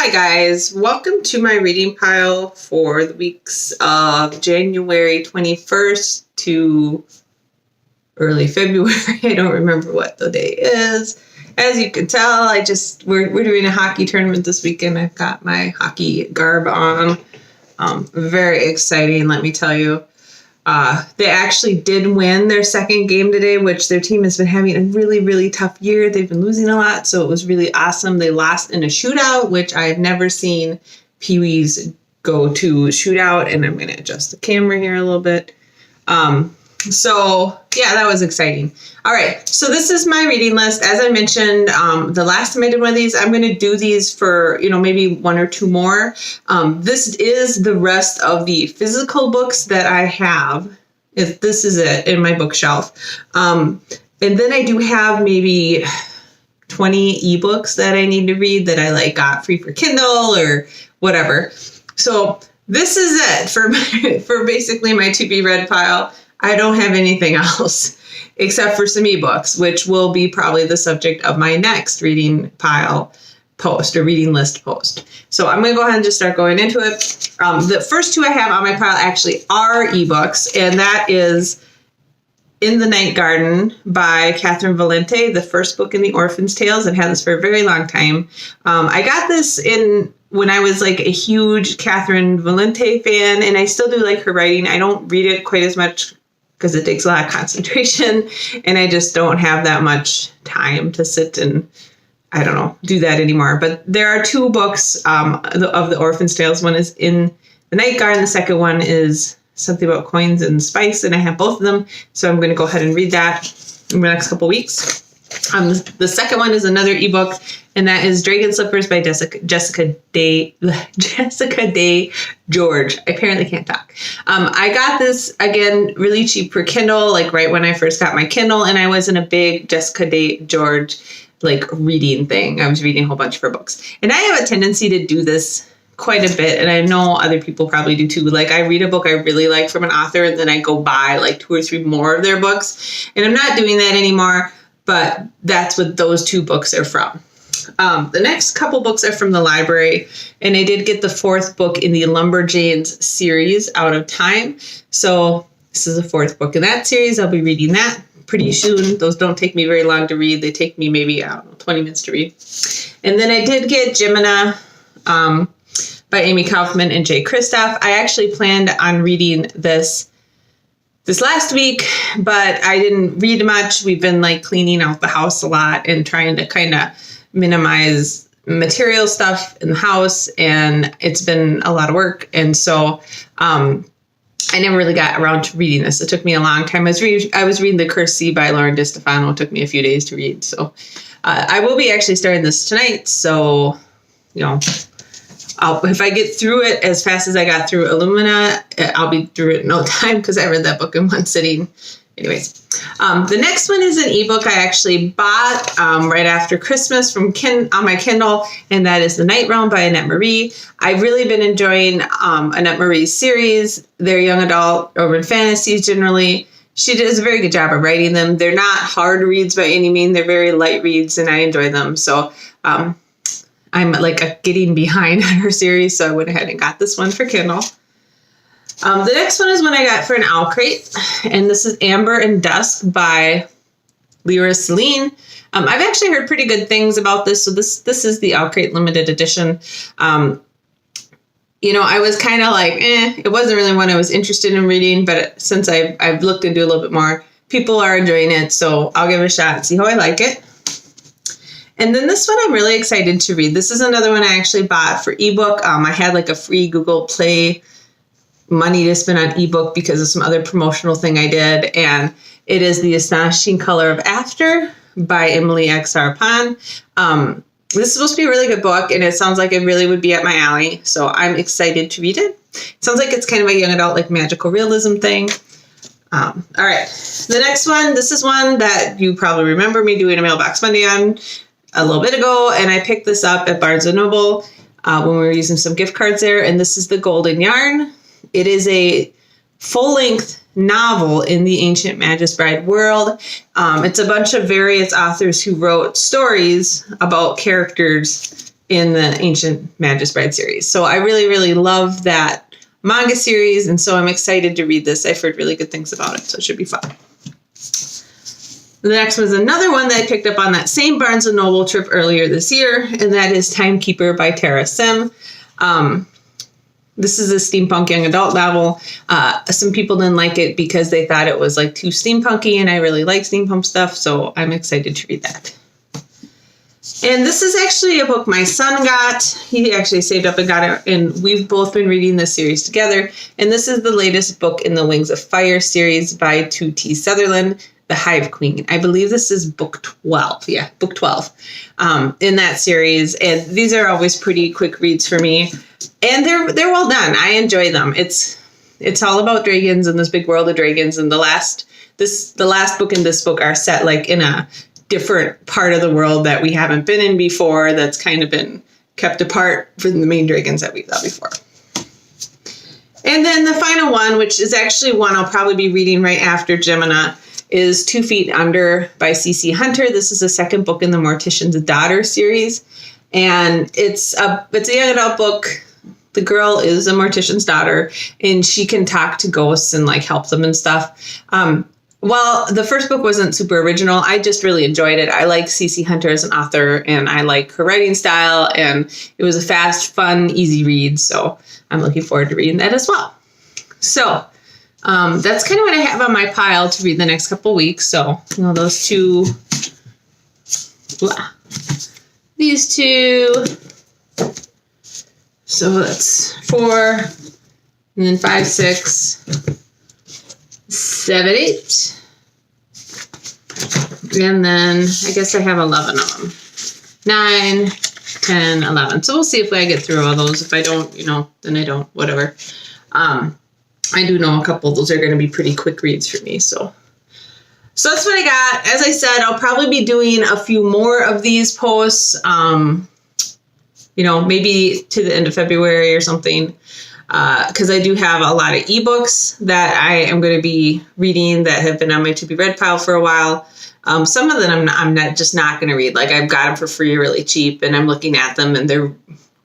Hi guys, welcome to my reading pile for the weeks of January 21st to early February. I don't remember what the day is. As you can tell, we're doing a hockey tournament this weekend. I've got my hockey garb on. Very exciting, let me tell you. They actually did win their second game today, which their team has been having a really, really tough year. They've been losing a lot, so it was really awesome. They lost in a shootout, which I've never seen Pee-wees go to shootout, and I'm going to adjust the camera here a little bit. So yeah, that was exciting. All right, so this is my reading list. As I mentioned, the last time I did one of these, I'm going to do these for, maybe one or two more. This is the rest of the physical books that I have. This is it in my bookshelf. And then I do have maybe 20 ebooks that I need to read that I got free for Kindle or whatever. So this is it for basically my to be read pile. I don't have anything else except for some ebooks, which will be probably the subject of my next reading pile post or reading list post. So I'm going to go ahead and just start going into it. The first two I have on my pile actually are ebooks, and that is In the Night Garden by Catherynne Valente, the first book in the Orphan's Tales. I've had this for a very long time. I got this when I was a huge Catherynne Valente fan, and I still do like her writing. I don't read it quite as much because it takes a lot of concentration, and I just don't have that much time to sit and, do that anymore. But there are two books of the Orphan's Tales. One is In the Night Garden. The second one is something about coins and spice, and I have both of them. So I'm going to go ahead and read that in the next couple weeks. The second one is another ebook, and that is Dragon Slippers by Jessica Day George. I apparently can't talk. I got this, again, really cheap for Kindle, right when I first got my Kindle, and I was in a big Jessica Day George, reading thing. I was reading a whole bunch of her books. And I have a tendency to do this quite a bit, and I know other people probably do too. I read a book I really like from an author, and then I go buy, 2 or 3 more of their books. And I'm not doing that anymore, but that's what those two books are from. The next couple books are from the library, and I did get the 4th book in the Lumberjanes series, Out of Time. So this is the 4th book in that series. I'll be reading that pretty soon. Those don't take me very long to read. They take me maybe, 20 minutes to read. And then I did get Gemina by Amie Kaufman and Kristoff. I actually planned on reading this last week, but I didn't read much. We've been cleaning out the house a lot and trying to kind of minimize material stuff in the house, and it's been a lot of work. And so I never really got around to reading this. It took me a long time. I was reading The Cursed Sea by Lauren DiStefano. It took me a few days to read. So I will be actually starting this tonight. So, if I get through it as fast as I got through Illumina, I'll be through it in no time because I read that book in one sitting. Anyways, the next one is an ebook I actually bought right after Christmas on my Kindle, and that is The Night Realm by Annette Marie. I've really been enjoying Annette Marie's series. They're young adult urban fantasies generally. She does a very good job of writing them. They're not hard reads by any means. They're very light reads, and I enjoy them. So I'm getting behind on her series, so I went ahead and got this one for Kindle. The next one is one I got for an owl crate, and this is Amber and Dusk by Lyra Selene. I've actually heard pretty good things about this, so this is the owl crate limited edition. I was kind of it wasn't really one I was interested in reading, but since I've looked into it a little bit more, people are enjoying it, so I'll give it a shot and see how I like it. And then this one I'm really excited to read. This is another one I actually bought for ebook. I had a free Google Play money to spend on ebook because of some other promotional thing I did, and it is The Astonishing Color of After by Emily X. Arpan. This is supposed to be a really good book, and it sounds like it really would be up my alley, so I'm excited to read it. It sounds like it's kind of a young adult, magical realism thing. All right, the next one, this is one that you probably remember me doing a Mailbox Monday on a little bit ago, and I picked this up at Barnes & Noble when we were using some gift cards there, and this is The Golden Yarn. It is a full-length novel in the Ancient Magus Bride world. It's a bunch of various authors who wrote stories about characters in the Ancient Magus Bride series. So I really, really love that manga series, and so I'm excited to read this. I've heard really good things about it, so it should be fun. The next was another one that I picked up on that same Barnes & Noble trip earlier this year, and that is Timekeeper by Tara Sim. This is a steampunk young adult novel. Some people didn't like it because they thought it was like too steampunky, and I really like steampunk stuff, so I'm excited to read that. And this is actually a book my son got. He actually saved up and got it, and we've both been reading this series together. And this is the latest book in the Wings of Fire series by 2T Sutherland, The Hive Queen. I believe this is book 12. Yeah, book 12 in that series. And these are always pretty quick reads for me. And they're well done. I enjoy them. It's all about dragons and this big world of dragons. And the last book and this book are set like in a different part of the world that we haven't been in before, that's kind of been kept apart from the main dragons that we saw before. And then the final one, which is actually one I'll probably be reading right after Gemina, is 2 Feet Under by C.C. Hunter. This is the second book in the Mortician's Daughter series. And it's a young adult book. The girl is a mortician's daughter, and she can talk to ghosts and like help them and stuff. Well, the first book wasn't super original. I just really enjoyed it. I like C.C. Hunter as an author, and I like her writing style, and it was a fast, fun, easy read. So I'm looking forward to reading that as well. So that's kind of what I have on my pile to read the next couple weeks. So, those two, these two. So that's 4, and then 5, 6, 7, 8. And then I guess I have 11 of them. 9, 10, 11. So we'll see if I get through all those. If I don't, then I don't, whatever. I do know a couple of those are going to be pretty quick reads for me. So that's what I got. As I said, I'll probably be doing a few more of these posts, maybe to the end of February or something. Because I do have a lot of ebooks that I am going to be reading that have been on my to be read pile for a while. Some of them I'm not going to read. Like I've got them for free, really cheap, and I'm looking at them and they're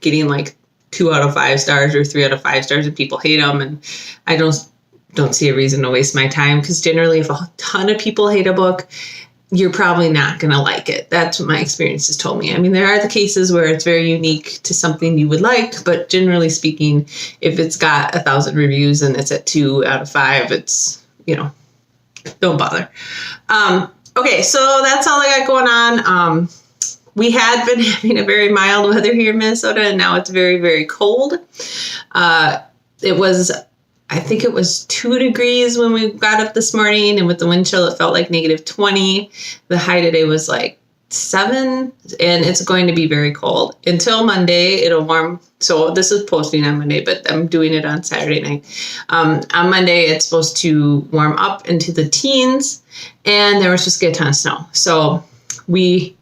getting like 2 out of 5 stars or 3 out of 5 stars, and people hate them, and I don't see a reason to waste my time, because generally if a ton of people hate a book, you're probably not going to like it. That's what my experience has told me. I mean, there are the cases where it's very unique to something you would like, but generally speaking, if it's got 1,000 reviews and it's at 2 out of 5, it's, don't bother. Okay, so that's all I got going on. We had been having a very mild weather here in Minnesota, and now it's very, very cold. I think it was 2 degrees when we got up this morning, and with the wind chill, it felt like -20. The high today was like 7, and it's going to be very cold. Until Monday, it'll warm. So this is posting on Monday, but I'm doing it on Saturday night. On Monday, it's supposed to warm up into the teens, and then we're supposed to get a ton of snow. So we're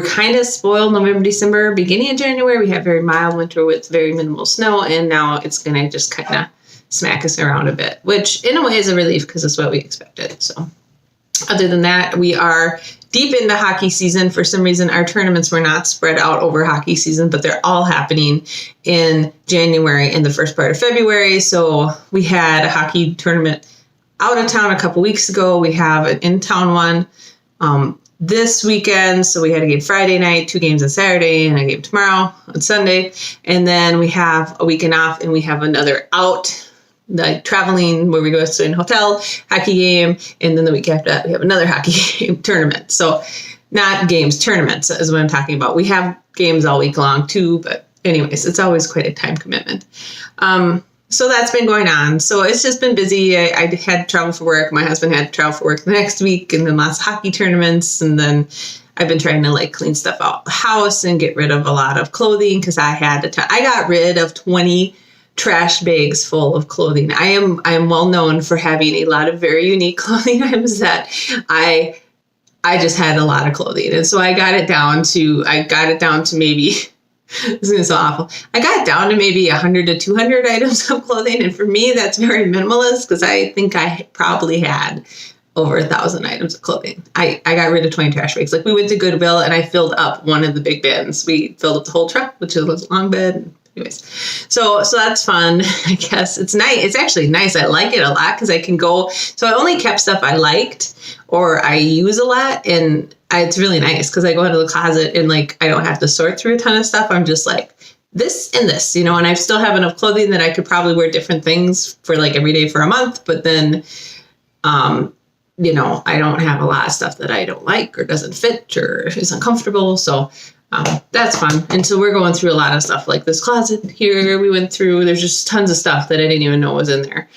kind of spoiled November, December. Beginning of January, we have very mild winter with very minimal snow, and now it's going to just kind of smack us around a bit, which in a way is a relief because it's what we expected. So other than that, we are deep into hockey season. For some reason, our tournaments were not spread out over hockey season, but they're all happening in January and the first part of February. So we had a hockey tournament out of town a couple weeks ago. We have an in-town one this weekend. So we had a game Friday night, 2 games on Saturday, and a game tomorrow on Sunday. And then we have a weekend off, and we have another out, like traveling, where we go to a hotel, hockey game, and then the week after that we have another hockey game tournament. So not games, tournaments is what I'm talking about. We have games all week long too, but anyways, it's always quite a time commitment. So that's been going on. So it's just been busy. I had travel for work. My husband had travel for work the next week, and then lots of hockey tournaments. And then I've been trying to clean stuff out the house and get rid of a lot of clothing, because I got rid of 20 trash bags full of clothing. I am well known for having a lot of very unique clothing items that I just had a lot of clothing. And so I got it down to maybe, this is going to sound awful, I got it down to maybe 100 to 200 items of clothing. And for me, that's very minimalist, because I think I probably had over 1,000 items of clothing. I got rid of 20 trash bags. Like, we went to Goodwill and I filled up one of the big bins. We filled up the whole truck, which is a long bed. Anyways, so that's fun. I guess it's nice. It's actually nice. I like it a lot because I can go. So I only kept stuff I liked or I use a lot, and it's really nice because I go into the closet and like I don't have to sort through a ton of stuff. I'm just like this and this, you know. And I still have enough clothing that I could probably wear different things for like every day for a month. But then, you know, I don't have a lot of stuff that I don't like or doesn't fit or is uncomfortable. So that's fun. And so we're going through a lot of stuff like this closet here we went through. There's just tons of stuff that I didn't even know was in there.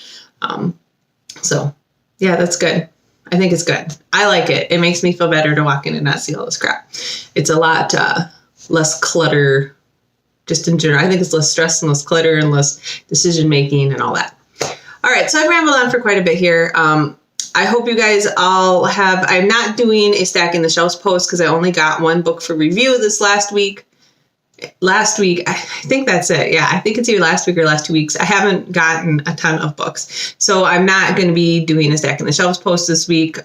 So yeah, that's good. I think it's good. I like it. It makes me feel better to walk in and not see all this crap. It's a lot less clutter just in general. I think it's less stress and less clutter and less decision making and all that. All right. So I've rambled on for quite a bit here. I hope you guys all have, I'm not doing a Stacking the Shelves post because I only got one book for review this last week. I think that's it. Yeah, I think it's either last week or last 2 weeks. I haven't gotten a ton of books. So I'm not going to be doing a Stacking the Shelves post this week.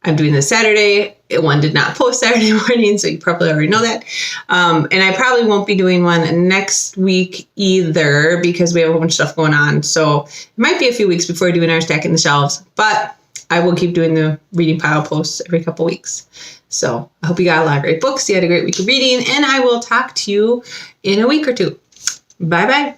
I'm doing this Saturday. One did not post Saturday morning, so you probably already know that. And I probably won't be doing one next week either because we have a whole bunch of stuff going on. So it might be a few weeks before doing our Stacking the Shelves, but I will keep doing the reading pile posts every couple weeks. So I hope you got a lot of great books. You had a great week of reading, and I will talk to you in a week or two. Bye-bye.